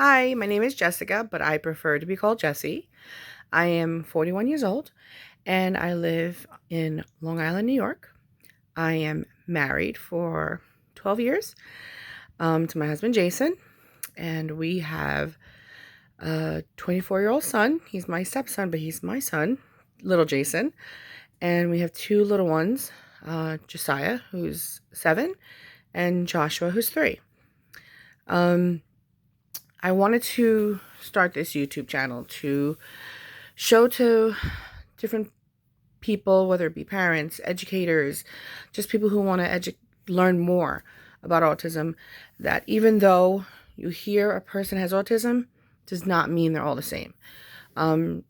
Hi, my name is Jessica, but I prefer to be called Jessy. I am 41 years old and I live in Long Island, New York. I am married for 12 years to my husband, Jason, and we have a 24-year-old son. He's my stepson, but he's my son, little Jason. And we have two little ones, Josiah, who's 7, and Joshua, who's 3. Um, I wanted to start this YouTube channel to show to different people, whether it be parents, educators, just people who want to learn more about autism, that even though you hear a person has autism, does not mean they're all the same.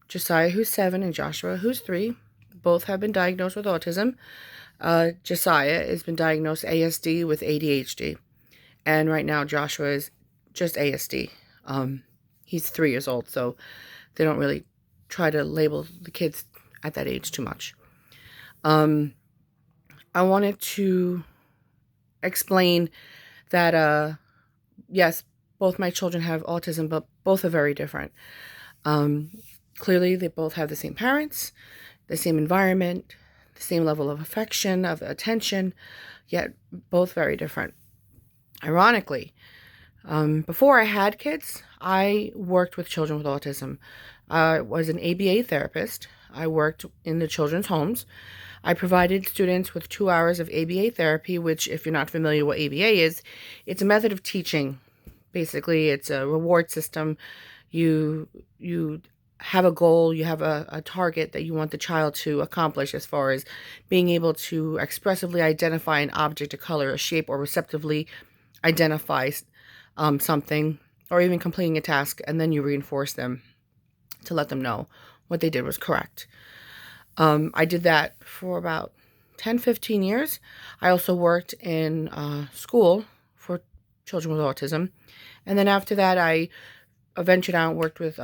Josiah, who's 7, and Joshua, who's 3, both have been diagnosed with autism. Josiah has been diagnosed ASD with ADHD. And right now, Joshua is just ASD. He's 3 years old, so they don't really try to label the kids at that age too much. I wanted to explain that, yes, both my children have autism, but both are very different. Clearly, they both have the same parents, the same environment, the same level of affection, of attention, yet both very different. Ironically, before I had kids, I worked with children with autism. I was an ABA therapist. I worked in the children's homes. I provided students with 2 hours of ABA therapy, which, if you're not familiar with what ABA is, it's a method of teaching. Basically, it's a reward system. You have a goal, you have a target that you want the child to accomplish, as far as being able to expressively identify an object, a color, a shape, or receptively identify something, or even completing a task, and then you reinforce them to let them know what they did was correct. I did that for about 10-15 years. I also worked in school for children with autism. And then after that, I ventured out and worked with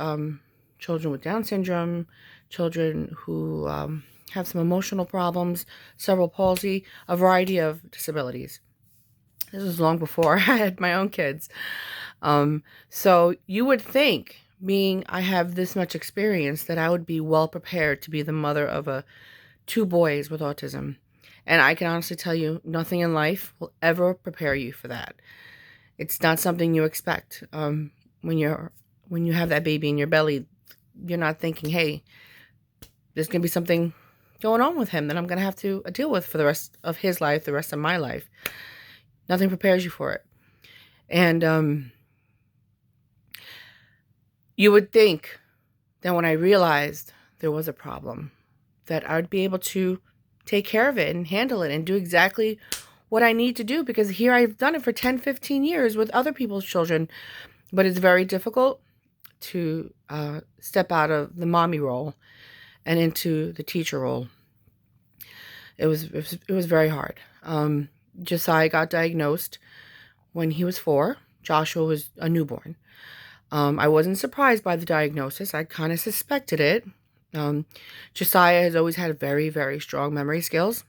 children with Down syndrome, children who have some emotional problems, cerebral palsy, a variety of disabilities. This was long before I had my own kids. So you would think, being I have this much experience, that I would be well prepared to be the mother of 2 boys with autism. And I can honestly tell you, nothing in life will ever prepare you for that. It's not something you expect. When you have that baby in your belly, you're not thinking, hey, there's going to be something going on with him that I'm going to have to deal with for the rest of his life, the rest of my life. Nothing prepares you for it. And you would think that when I realized there was a problem, that I would be able to take care of it and handle it and do exactly what I need to do, because here I've done it for 10-15 years with other people's children. But it's very difficult to step out of the mommy role and into the teacher role. It was very hard. Josiah got diagnosed when he was 4. Joshua was a newborn. I wasn't surprised by the diagnosis. I kind of suspected it. Josiah has always had very, very strong memory skills.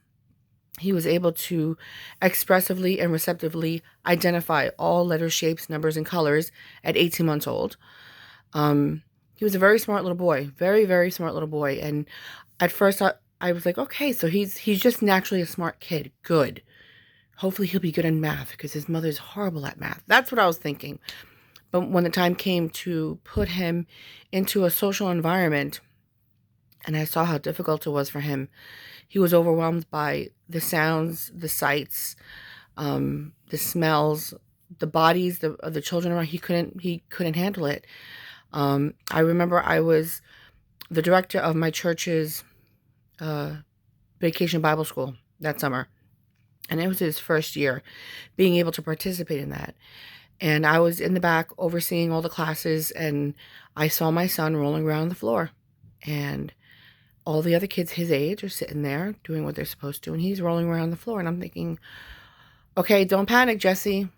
He was able to expressively and receptively identify all letter shapes, numbers, and colors at 18 months old. He was a very smart little boy. Very, very smart little boy. And at first I was like, okay, so he's just naturally a smart kid. Good. Hopefully he'll be good in math, because his mother's horrible at math. That's what I was thinking. But when the time came to put him into a social environment, and I saw how difficult it was for him, he was overwhelmed by the sounds, the sights, the smells, the bodies of the children around. He couldn't handle it. I remember I was the director of my church's vacation Bible school that summer. And it was his first year being able to participate in that. And I was in the back overseeing all the classes, and I saw my son rolling around on the floor. And all the other kids his age are sitting there doing what they're supposed to, and he's rolling around on the floor. And I'm thinking, okay, don't panic, Jesse.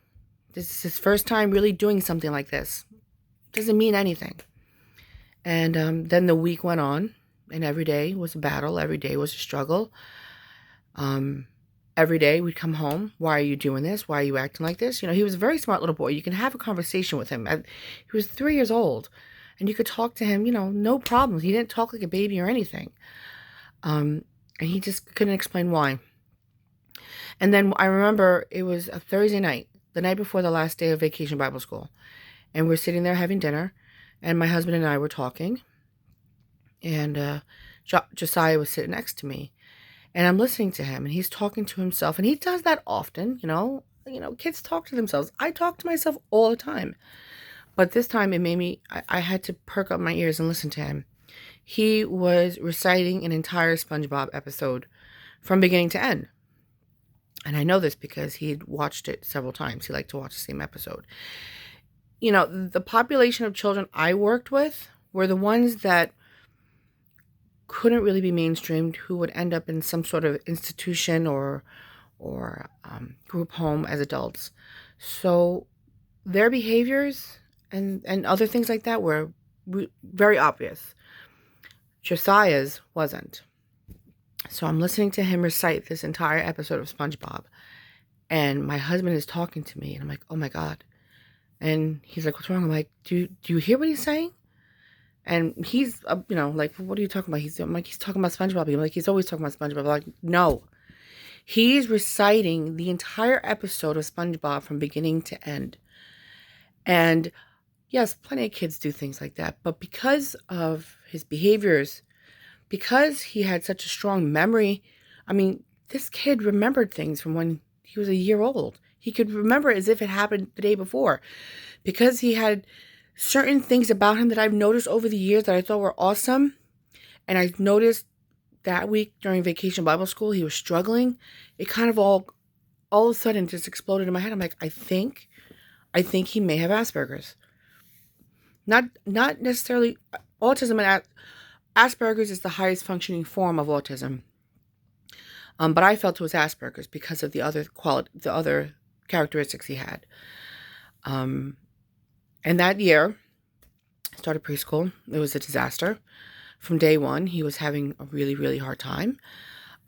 This is his first time really doing something like this. Doesn't mean anything. And then the week went on, and every day was a battle. Every day was a struggle. every day we'd come home. Why are you doing this? Why are you acting like this? He was a very smart little boy. You can have a conversation with him. He was 3 years old, and you could talk to him, no problems. He didn't talk like a baby or anything. And he just couldn't explain why. And then I remember it was a Thursday night, the night before the last day of Vacation Bible School. And we're sitting there having dinner, and my husband and I were talking. And Josiah was sitting next to me. And I'm listening to him, and he's talking to himself. And he does that often, Kids talk to themselves. I talk to myself all the time. But this time it made me, I had to perk up my ears and listen to him. He was reciting an entire SpongeBob episode from beginning to end. And I know this because he'd watched it several times. He liked to watch the same episode. The population of children I worked with were the ones that couldn't really be mainstreamed, who would end up in some sort of institution or group home as adults. So their behaviors and other things like that were very obvious. Josiah's wasn't. So I'm listening to him recite this entire episode of SpongeBob, and my husband is talking to me, and I'm like, oh my God. And he's like, what's wrong? I'm like, do you hear what he's saying? And he's, like, what are you talking about? He's talking about SpongeBob. I'm like, he's always talking about SpongeBob. I'm like, no. He's reciting the entire episode of SpongeBob from beginning to end. And yes, plenty of kids do things like that. But because of his behaviors, because he had such a strong memory, this kid remembered things from when he was a year old. He could remember as if it happened the day before. Because he had certain things about him that I've noticed over the years that I thought were awesome. And I noticed that week during Vacation Bible School, he was struggling. It kind of all of a sudden just exploded in my head. I'm like, I think he may have Asperger's. Not necessarily autism, and Asperger's is the highest functioning form of autism. But I felt it was Asperger's because of the other characteristics he had. And that year, I started preschool. It was a disaster. From day one, he was having a really, really hard time.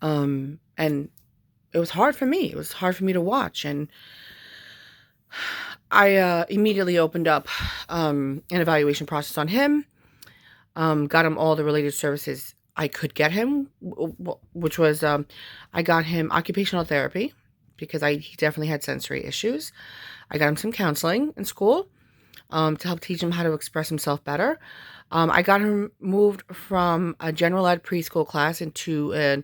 And it was hard for me. It was hard for me to watch. And I immediately opened up an evaluation process on him. Got him all the related services I could get him, which was I got him occupational therapy because he definitely had sensory issues. I got him some counseling in school to help teach him how to express himself better. I got him moved from a general ed preschool class into an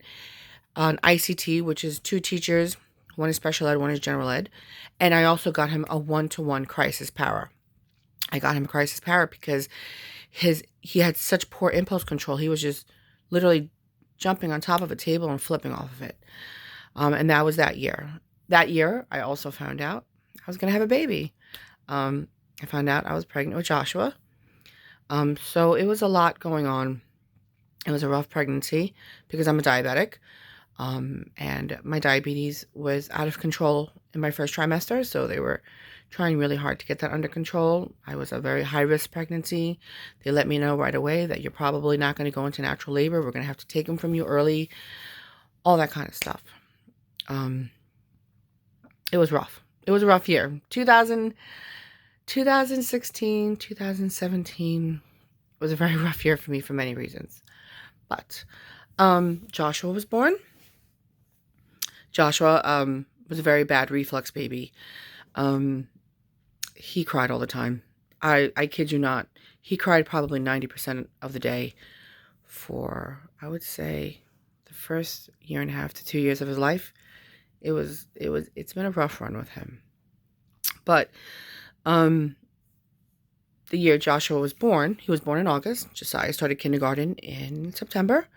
ICT, which is 2 teachers. One is special ed, one is general ed. And I also got him a 1-to-1 crisis power. I got him crisis power because he had such poor impulse control. He was just literally jumping on top of a table and flipping off of it. And that was that year. That year, I also found out I was going to have a baby. I found out I was pregnant with Joshua. So it was a lot going on. It was a rough pregnancy because I'm a diabetic. And my diabetes was out of control in my first trimester. So they were trying really hard to get that under control. I was a very high-risk pregnancy. They let me know right away that you're probably not going to go into natural labor. We're going to have to take him from you early. All that kind of stuff. It was rough. It was a rough year. 2016, 2017 was a very rough year for me for many reasons. But Joshua was born. Joshua was a very bad reflux baby. He cried all the time. I kid you not. He cried probably 90% of the day for, I would say, the first 1.5 to 2 years of his life. It's been a rough run with him. But the year Joshua was born, he was born in August. Josiah started kindergarten in September.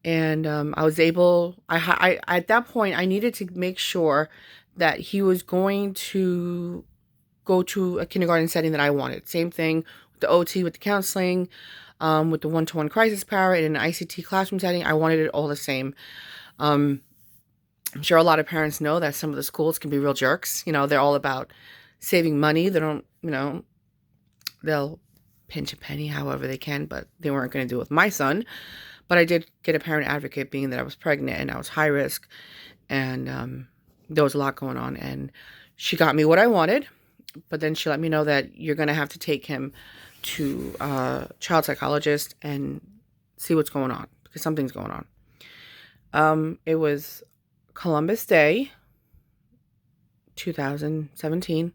And I was able, I at that point, I needed to make sure that he was going to go to a kindergarten setting that I wanted. Same thing with the OT, with the counseling, with the 1-to-1 crisis power in an ICT classroom setting. I wanted it all the same. I'm sure a lot of parents know that some of the schools can be real jerks. They're all about saving money. They don't, they'll pinch a penny however they can, but they weren't going to do it with my son. But I did get a parent advocate, being that I was pregnant and I was high risk. and there was a lot going on. And she got me what I wanted, but then she let me know that you're going to have to take him to a child psychologist and see what's going on, because something's going on. It was Columbus Day, 2017,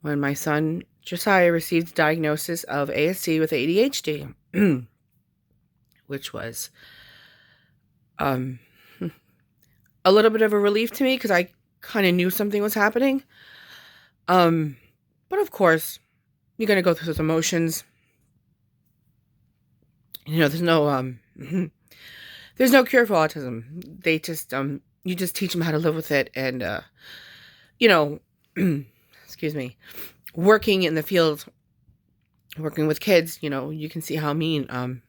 when my son Josiah received the diagnosis of ASD with ADHD, which was a little bit of a relief to me because I kind of knew something was happening. But of course, you're going to go through those emotions. There's no there's no cure for autism. They just you just teach them how to live with it, and excuse me, working in the field, working with kids, you can see how mean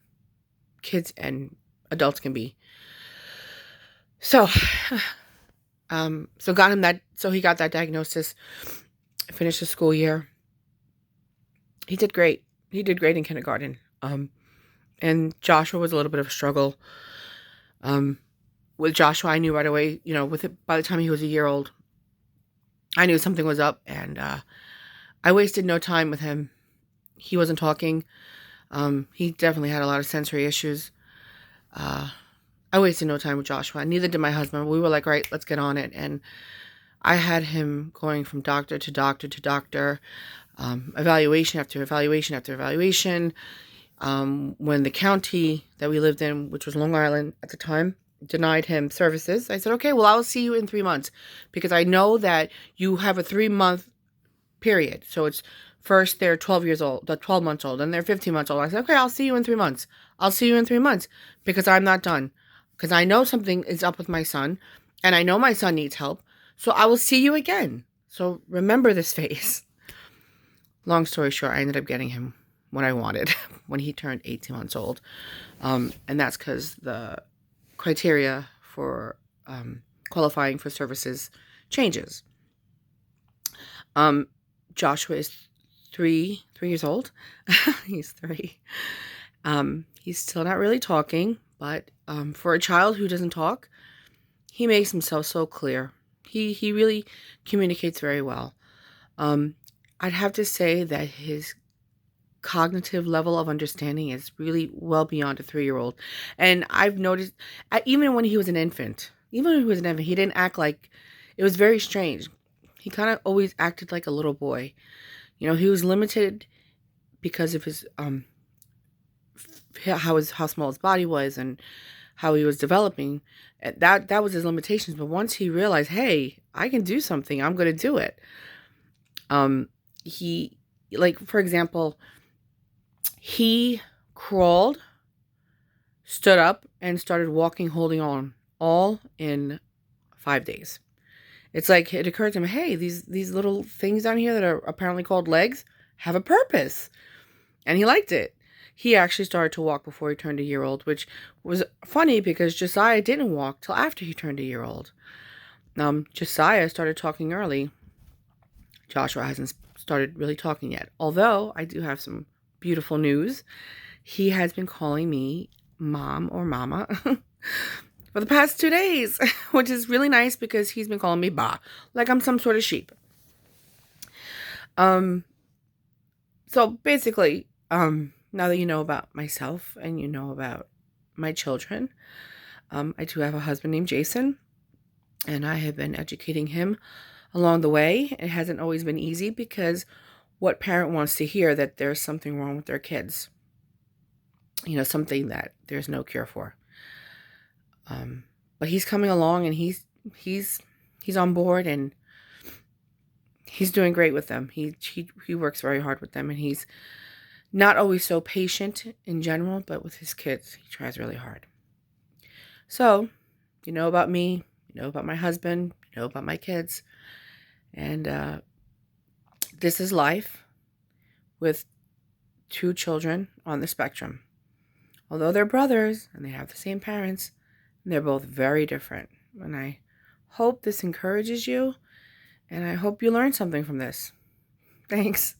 kids and adults can be. So got him that. So he got that diagnosis, finished the school year. He did great. He did great in kindergarten. And Joshua was a little bit of a struggle. With Joshua, I knew right away, by the time he was a year old, I knew something was up, and I wasted no time with him. He wasn't talking. He definitely had a lot of sensory issues. I wasted no time with Joshua. Neither did my husband. We were like, right, let's get on it. And I had him going from doctor to doctor to doctor, evaluation after evaluation after evaluation. When the county that we lived in, which was Long Island at the time, denied him services, I said, okay, well, I'll see you in 3 months, because I know that you have a 3-month period. So it's first they're 12 months old, and they're 15 months old. I said, okay, I'll see you in 3 months. I'll see you in 3 months, because I'm not done. Because I know something is up with my son, and I know my son needs help. So I will see you again. So remember this face. Long story short, I ended up getting him what I wanted when he turned 18 months old. And that's because the criteria for qualifying for services changes. Joshua is 3 years old. He's 3. He's still not really talking, but for a child who doesn't talk, he makes himself so clear. He really communicates very well. I'd have to say that his cognitive level of understanding is really well beyond a 3-year-old. And I've noticed, even when he was an infant, he didn't act like, it was very strange. He kind of always acted like a little boy. He was limited because of his, how small his body was and how he was developing. That was his limitations. But once he realized, hey, I can do something, I'm going to do it. He, like, for example, he crawled, stood up, and started walking, holding on, all in 5 days. It's like it occurred to him, hey, these little things down here that are apparently called legs have a purpose. And he liked it. He actually started to walk before he turned a year old, which was funny because Josiah didn't walk till after he turned a year old. Josiah started talking early. Joshua hasn't started really talking yet. Although I do have some beautiful news. He has been calling me mom or mama for the past 2 days, which is really nice because he's been calling me ba, like I'm some sort of sheep. So basically, now that you know about myself and you know about my children, I do have a husband named Jason, and I have been educating him along the way. It hasn't always been easy because what parent wants to hear that there's something wrong with their kids? Something that there's no cure for. But he's coming along, and he's on board, and he's doing great with them. He works very hard with them, and he's not always so patient in general, but with his kids, he tries really hard. So, you know about me, you know about my husband, you know about my kids, and this is life with 2 children on the spectrum. Although they're brothers and they have the same parents, they're both very different. And I hope this encourages you, and I hope you learn something from this. Thanks.